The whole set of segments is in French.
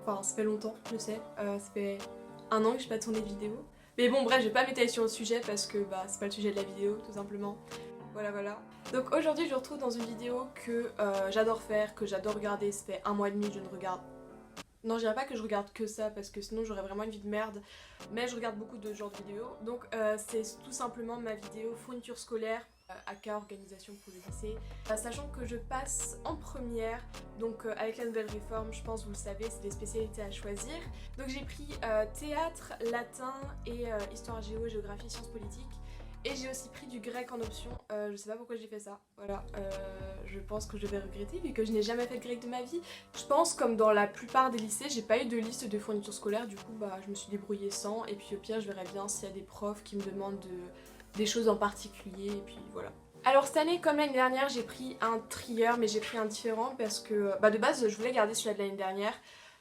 Enfin ça fait longtemps, je sais, ça fait 1 an que j'ai pas tourné de vidéo. Mais bon bref, je vais pas m'étaler sur le sujet parce que bah c'est pas le sujet de la vidéo tout simplement. Voilà voilà. Donc aujourd'hui je vous retrouve dans une vidéo que j'adore faire, que j'adore regarder. Ça fait 1 mois et demi que je ne regarde. Non, je dirais pas que je regarde que ça parce que sinon j'aurais vraiment une vie de merde. Mais je regarde beaucoup de genres de vidéos. Donc c'est tout simplement ma vidéo fourniture scolaire, aka organisation pour le lycée. Sachant que je passe en première, donc avec la nouvelle réforme, je pense vous le savez, c'est des spécialités à choisir. Donc j'ai pris théâtre, latin et histoire géo, géographie, sciences politiques. Et j'ai aussi pris du grec en option, je sais pas pourquoi j'ai fait ça, voilà, je pense que je vais regretter vu que je n'ai jamais fait de grec de ma vie. Je pense comme dans la plupart des lycées, j'ai pas eu de liste de fournitures scolaires, du coup bah je me suis débrouillée sans, et puis au pire je verrai bien s'il y a des profs qui me demandent des choses en particulier, et puis voilà. Alors cette année, comme l'année dernière, j'ai pris un trieur, mais j'ai pris un différent parce que bah de base je voulais garder celui-là de l'année dernière.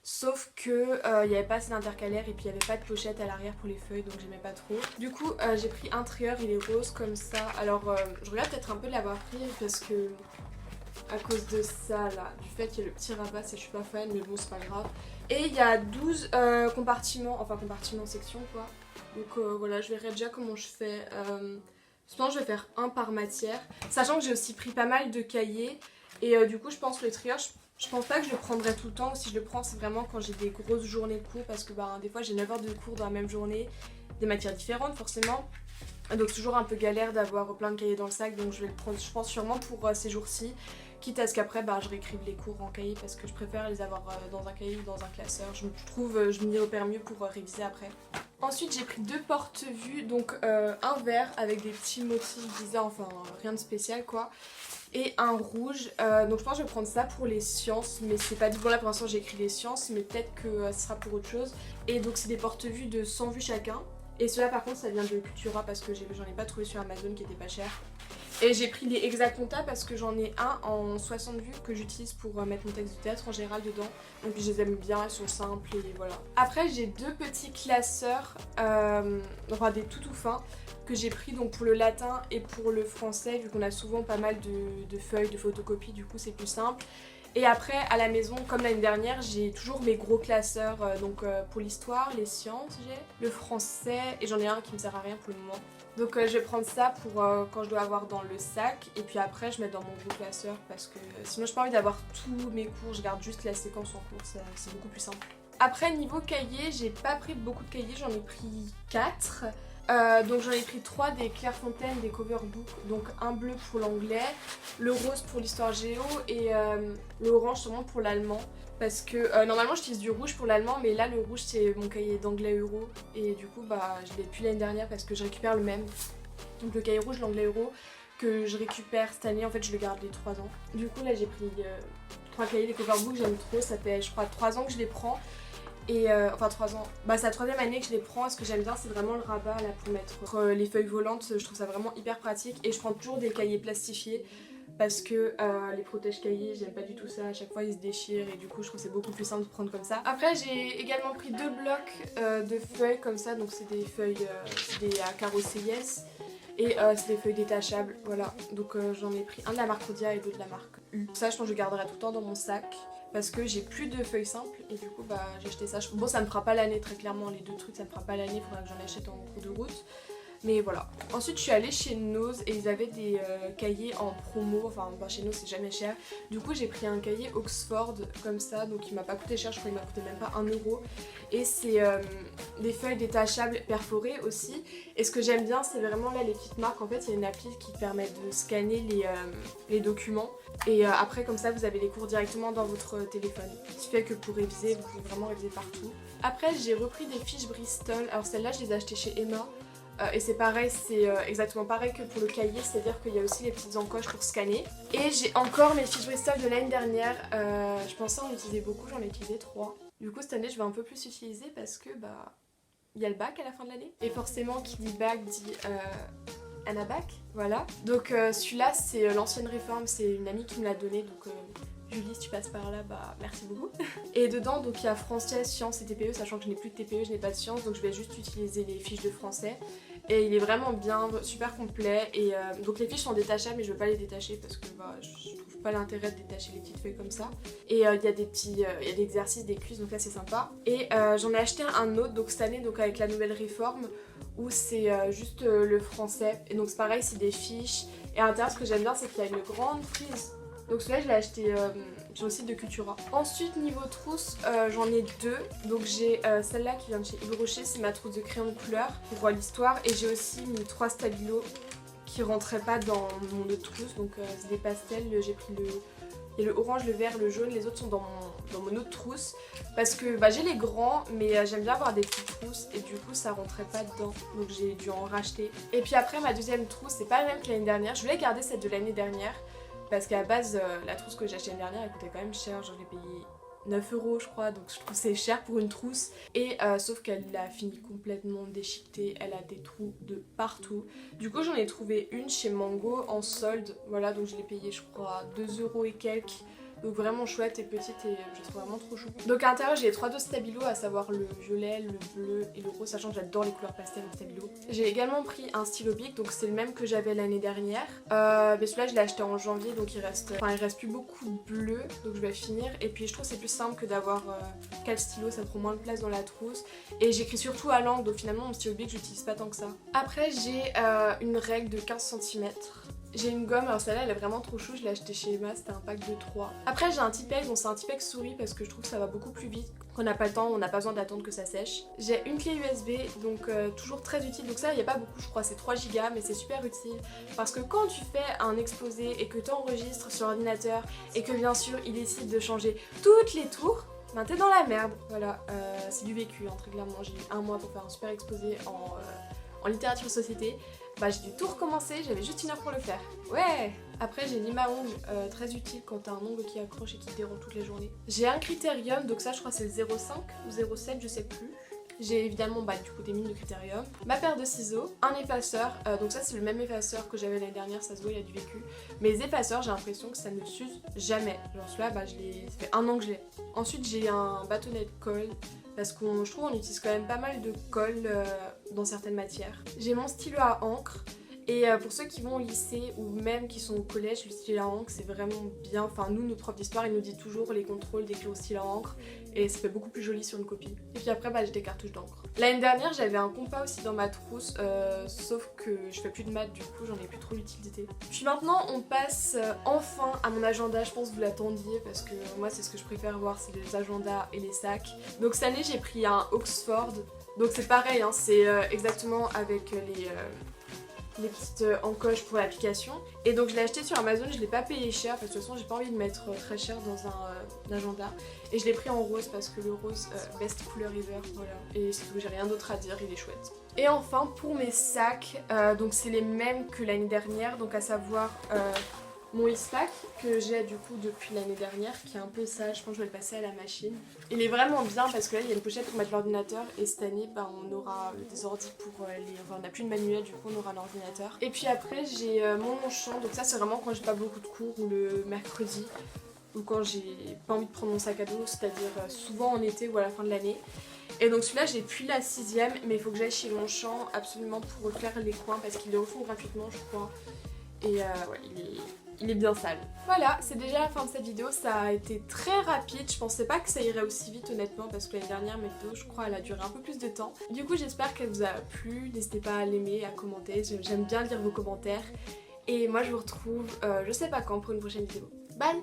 Sauf que il n'y avait pas assez d'intercalaire et puis il n'y avait pas de pochette à l'arrière pour les feuilles, donc j'aimais pas trop. Du coup j'ai pris un trieur, il est rose comme ça. Alors je regarde peut-être un peu de l'avoir pris parce que à cause de ça là, du fait qu'il y a le petit rabat, je suis pas fan mais bon c'est pas grave. Et il y a 12 compartiments, enfin compartiments section quoi. Donc voilà, je verrai déjà comment je fais. Je pense que je vais faire un par matière. Sachant que j'ai aussi pris pas mal de cahiers. Et du coup je pense que le trieur, je pense pas que je le prendrai tout le temps. Ou si je le prends c'est vraiment quand j'ai des grosses journées de cours. Parce que bah, des fois j'ai 9 heures de cours dans la même journée. Des matières différentes forcément. Donc c'est toujours un peu galère d'avoir plein de cahiers dans le sac. Donc je vais le prendre je pense sûrement pour ces jours-ci. Quitte à ce qu'après bah, je réécrive les cours en cahier. Parce que je préfère les avoir dans un cahier ou dans un classeur. Je trouve je m'y repère mieux pour réviser après. Ensuite j'ai pris 2 porte-vues, donc un vert avec des petits motifs bizarres, enfin rien de spécial quoi, et un rouge, donc je pense que je vais prendre ça pour les sciences, mais c'est pas dit, bon là pour l'instant j'ai écrit les sciences, mais peut-être que ce sera pour autre chose. Et donc c'est des porte-vues de 100 vues chacun, et ceux-là par contre ça vient de Cultura parce que j'en ai pas trouvé sur Amazon qui était pas cher. Et j'ai pris les Exaconta parce que j'en ai un en 60 vues que j'utilise pour mettre mon texte de théâtre en général dedans. Donc je les aime bien, elles sont simples et voilà. Après j'ai 2 petits classeurs, enfin des tout fins, que j'ai pris donc pour le latin et pour le français, vu qu'on a souvent pas mal de feuilles, de photocopies, du coup c'est plus simple. Et après à la maison, comme l'année dernière, j'ai toujours mes gros classeurs, donc pour l'histoire, les sciences j'ai, le français, et j'en ai un qui me sert à rien pour le moment. Donc je vais prendre ça pour quand je dois avoir dans le sac, et puis après je mets dans mon gros classeur parce que sinon j'ai pas envie d'avoir tous mes cours, je garde juste la séquence en cours, c'est beaucoup plus simple. Après niveau cahier, j'ai pas pris beaucoup de cahiers, j'en ai pris 4. Donc j'en ai pris 3 des Clairefontaine, des cover books, donc un bleu pour l'anglais, le rose pour l'histoire géo et le orange sûrement pour l'allemand. Parce que normalement j'utilise du rouge pour l'allemand, mais là le rouge c'est mon cahier d'anglais euro et du coup bah je l'ai depuis l'année dernière parce que je récupère le même. Donc le cahier rouge, l'anglais euro que je récupère cette année, en fait je le garde les 3 ans. Du coup là j'ai pris 3 cahiers, des cover books, j'aime trop, ça fait je crois 3 ans que je les prends. Et enfin 3 ans, bah c'est la 3e année que je les prends. Ce que j'aime bien c'est vraiment le rabat là pour mettre les feuilles volantes, je trouve ça vraiment hyper pratique. Et je prends toujours des cahiers plastifiés parce que les protège cahiers j'aime pas du tout ça, à chaque fois ils se déchirent et du coup je trouve c'est beaucoup plus simple de prendre comme ça. Après j'ai également pris 2 blocs de feuilles comme ça, donc c'est des feuilles, c'est des carreaux CIS. Et c'est des feuilles détachables, voilà. Donc j'en ai pris un de la marque Rodia et deux de la marque U. Ça je pense que je garderai tout le temps dans mon sac parce que j'ai plus de feuilles simples et du coup bah j'ai acheté ça. Bon ça me fera pas l'année très clairement, les 2 trucs ça me fera pas l'année, faudra que j'en achète en cours de route. Mais voilà. Ensuite je suis allée chez Nose et ils avaient des cahiers en promo, enfin bah, chez Nose c'est jamais cher. Du coup j'ai pris un cahier Oxford comme ça, donc il m'a pas coûté cher, je crois qu'il m'a coûté même pas 1 euro. Et c'est des feuilles détachables perforées aussi. Et ce que j'aime bien c'est vraiment là les petites marques, en fait il y a une appli qui permet de scanner les documents. Et après comme ça vous avez les cours directement dans votre téléphone. Ce qui fait que pour réviser, vous pouvez vraiment réviser partout. Après j'ai repris des fiches Bristol, alors celles-là je les ai achetées chez Emma. Et c'est pareil, c'est exactement pareil que pour le cahier, c'est-à-dire qu'il y a aussi les petites encoches pour scanner. Et j'ai encore mes fiches Bristol de l'année dernière, je pensais en utiliser beaucoup, j'en ai utilisé 3. Du coup cette année je vais un peu plus utiliser parce que bah il y a le bac à la fin de l'année. Et forcément qui dit bac dit Anabac, voilà. Donc celui-là c'est l'ancienne réforme, c'est une amie qui me l'a donné, donc Julie, si tu passes par là, bah merci beaucoup. Et dedans, donc il y a français, sciences et TPE, sachant que je n'ai plus de TPE, je n'ai pas de sciences, donc je vais juste utiliser les fiches de français. Et il est vraiment bien, super complet. Et donc les fiches sont détachables, mais je veux pas les détacher parce que bah, je trouve pas l'intérêt de détacher les petites feuilles comme ça. Et il y a des petits, il y a des exercices, des quiz, donc là c'est sympa. Et j'en ai acheté un autre, donc cette année, donc avec la nouvelle réforme, où c'est juste le français. Et donc c'est pareil, c'est des fiches. Et à l'intérieur, ce que j'aime bien, c'est qu'il y a une grande prise. Donc celui-là, je l'ai acheté sur le site de Cultura. Ensuite, niveau trousse, j'en ai deux. Donc j'ai celle-là qui vient de chez Yves Rocher, c'est ma trousse de crayon de couleur pour l'histoire. Et j'ai aussi mis 3 stabilos qui rentraient pas dans mon autre trousse. Donc c'est des pastels, j'ai pris il y a le orange, le vert, le jaune, les autres sont dans mon autre trousse. Parce que bah, j'ai les grands, mais j'aime bien avoir des petites trousses et du coup ça rentrait pas dedans. Donc j'ai dû en racheter. Et puis après ma deuxième trousse, c'est pas la même que l'année dernière. Je voulais garder celle de l'année dernière. Parce qu'à la base, la trousse que j'ai achetée l'année dernière, elle coûtait quand même cher. Genre, j'ai payé 9 € je crois, donc je trouve que c'est cher pour une trousse. Et sauf qu'elle a fini complètement déchiquetée, elle a des trous de partout. Du coup, j'en ai trouvé une chez Mango en solde. Voilà, donc je l'ai payée, je crois, 2 € et quelques. Donc vraiment chouette et petite et je trouve vraiment trop chou. Donc à l'intérieur j'ai les 3 dos stabilo, à savoir le violet, le bleu et le rose, sachant que j'adore les couleurs pastel en stabilo. J'ai également pris un stylo Bic, donc c'est le même que j'avais l'année dernière. Mais celui-là je l'ai acheté en janvier, donc il reste plus beaucoup de bleu, donc je vais finir. Et puis je trouve c'est plus simple que d'avoir 4 stylos, ça prend moins de place dans la trousse. Et j'écris surtout à l'encre, donc finalement mon stylo Bic j'utilise pas tant que ça. Après j'ai une règle de 15 cm. J'ai une gomme, alors celle-là elle est vraiment trop chou, je l'ai achetée chez Emma, c'était un pack de 3. Après j'ai un Tipex, bon c'est un Tipex souris parce que je trouve que ça va beaucoup plus vite. Quand on n'a pas le temps, on n'a pas besoin d'attendre que ça sèche. J'ai une clé USB, donc toujours très utile. Donc ça il n'y a pas beaucoup, je crois, c'est 3 Go, mais c'est super utile. Parce que quand tu fais un exposé et que tu enregistres sur ordinateur et que bien sûr il décide de changer toutes les tours, ben t'es dans la merde. Voilà, c'est du vécu, hein, très clairement. J'ai eu 1 mois pour faire un super exposé en littérature société. Bah j'ai dû tout recommencer, j'avais juste 1 heure pour le faire. Ouais. Après j'ai lime à ongles, très utile quand t'as un ongle qui accroche et qui te dérange toutes les journées. J'ai un critérium, donc ça je crois c'est le 0,5 ou 0,7, je sais plus. J'ai évidemment du coup des mines de critérium, ma paire de ciseaux, un effaceur, donc ça c'est le même effaceur que j'avais l'année dernière, ça se voit il y a du vécu. Mais les effaceurs j'ai l'impression que ça ne s'use jamais, genre celui-là ça fait 1 an que je l'ai. Ensuite j'ai un bâtonnet de colle, parce que je trouve qu'on utilise quand même pas mal de colle dans certaines matières. J'ai mon stylo à encre. Et pour ceux qui vont au lycée ou même qui sont au collège, le stylo à encre c'est vraiment bien. Enfin nous, notre prof d'histoire, il nous dit toujours les contrôles d'écrire au stylo à encre et ça fait beaucoup plus joli sur une copie. Et puis après j'ai des cartouches d'encre. L'année dernière j'avais un compas aussi dans ma trousse, sauf que je fais plus de maths, du coup j'en ai plus trop l'utilité. Puis maintenant on passe enfin à mon agenda, je pense que vous l'attendiez parce que moi c'est ce que je préfère voir, c'est les agendas et les sacs. Donc cette année j'ai pris un Oxford, donc c'est pareil, hein, c'est exactement avec les petites encoches pour l'application. Et donc je l'ai acheté sur Amazon, je l'ai pas payé cher parce que de toute façon j'ai pas envie de mettre très cher dans un agenda. Et je l'ai pris en rose parce que le rose best couleur hiver, voilà. Et c'est tout, j'ai rien d'autre à dire, il est chouette. Et enfin pour mes sacs, donc c'est les mêmes que l'année dernière, donc à savoir mon Eastpak que j'ai du coup depuis l'année dernière qui est un peu sale, je pense que je vais le passer à la machine. Il est vraiment bien parce que là il y a une pochette pour mettre l'ordinateur et cette année on aura des ordis pour on n'a plus de manuel, du coup on aura l'ordinateur. Et puis après j'ai mon Longchamp, donc ça c'est vraiment quand j'ai pas beaucoup de cours ou le mercredi ou quand j'ai pas envie de prendre mon sac à dos, c'est-à-dire souvent en été ou à la fin de l'année. Et donc celui-là j'ai depuis la 6ème mais il faut que j'aille chez Longchamp absolument pour refaire les coins parce qu'ils les refont gratuitement je crois. Et ouais, il est bien sale. Voilà, c'est déjà la fin de cette vidéo, ça a été très rapide, je pensais pas que ça irait aussi vite honnêtement parce que l'année dernière mes vidéos je crois elle a duré un peu plus de temps. Du coup j'espère qu'elle vous a plu, n'hésitez pas à l'aimer, à commenter, j'aime bien lire vos commentaires. Et moi je vous retrouve je sais pas quand pour une prochaine vidéo. Bye!